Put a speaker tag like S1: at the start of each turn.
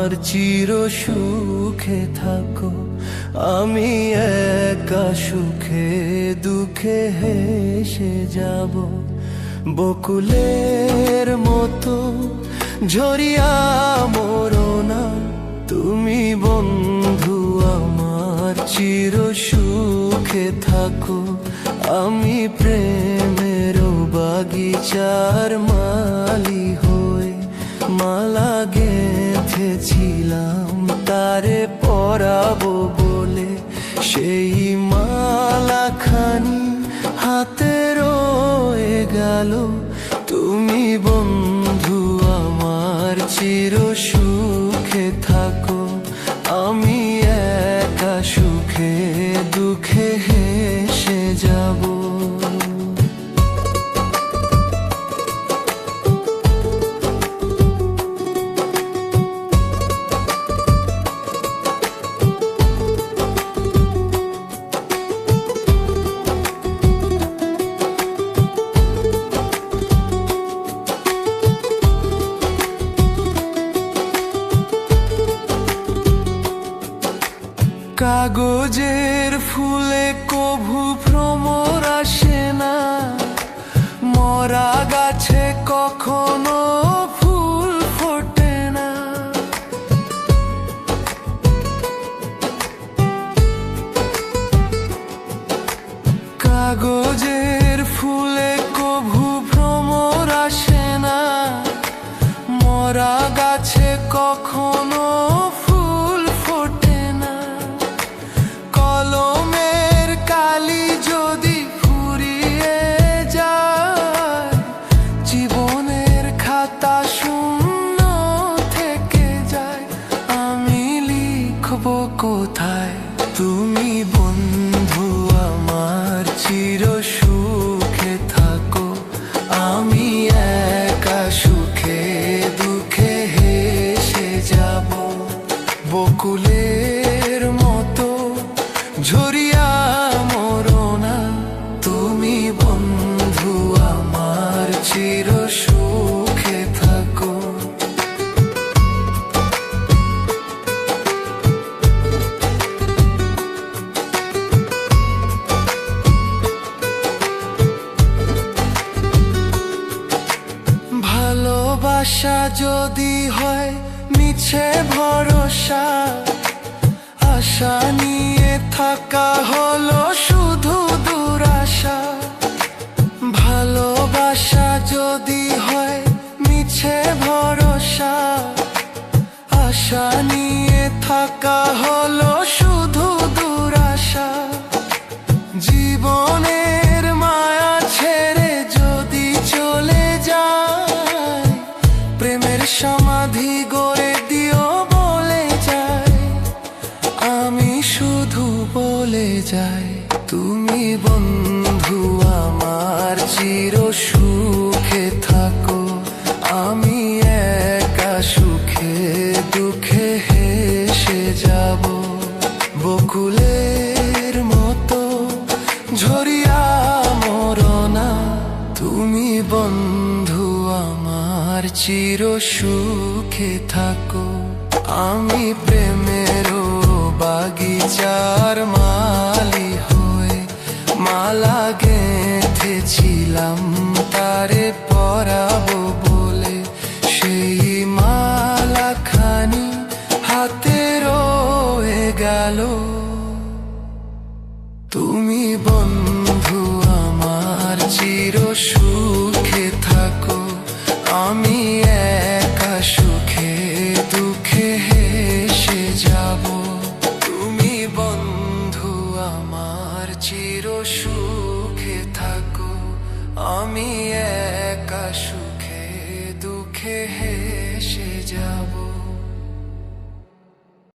S1: আমার চির সুখে থাকো। আমি একা সুখে দুঃখে হেসে যাব, বকুলের মতো ঝরিয়া মরো না। তুমি বন্ধু আমার চির সুখে থাকো। আমি প্রেমের বাগিচার মালি হয়ে মালা গেঁথেছিলাম তারে পরাবো বলে। সেই মালা খানি হাতে রয়ে গেল। তুমি বন্ধু আমার চির সুখে থাকো। আমি একা সুখে দুঃখে হেসে যাব। কাগজের ফুলে কভু ভ্রমর আসে না, মরা গাছে কখনো ফুল ফোটে না। কাগজের ফুলে কভু ভ্রমর আসে না, মরা গাছে কখনো ফুল ফোটে না। কলমের কালি যদি ফুরিয়ে যায়, জীবনের খাতা শূন্য থেকে যায়। আমি লিখব কোথায়? তুমি বন্ধু আমার চির সুখে থাকো। আমি একা সুখে দুঃখে হেসে যাব, বকুলের মতো ঝরিয়া মরো না। তুমি বন্ধু আমার চির সুখে থাকো। ভালোবাসা যদি হয় মিছে ভরসা, আশা নিয়ে থাকা হলো শুধু দুরাশা। ভালোবাসা যদি হয় মিছে ভরসা, আশা নিয়ে থাকা হলো শুধু দুরাশা। জীবনের মায়া ছেড়ে যদি চলে যায়, প্রেমের সমাধি গড়ে দিও বলে যায়। আমি শুধু বলে যাই, তুমি বন্ধু আমার চির সুখে থাকো। আমি একা সুখে দুঃখে হেসে যাব, বকুলের মতো ঝরিয়া মরো না। তুমি বন্ধু আমার চির সুখে থাকো। আমি প্রেমের বাগিচার মালি হয়ে মালা গেঁথেছিলাম তারে পরাবো বলে। সেই মালা খানি হাতে রয়ে গেল। তুমি বন্ধু আমার চির সুখে থাকো। আমি একা সুখে দুঃখে হেসে যাব, তুমি বন্ধু আমার চির সুখে থাকো। আমি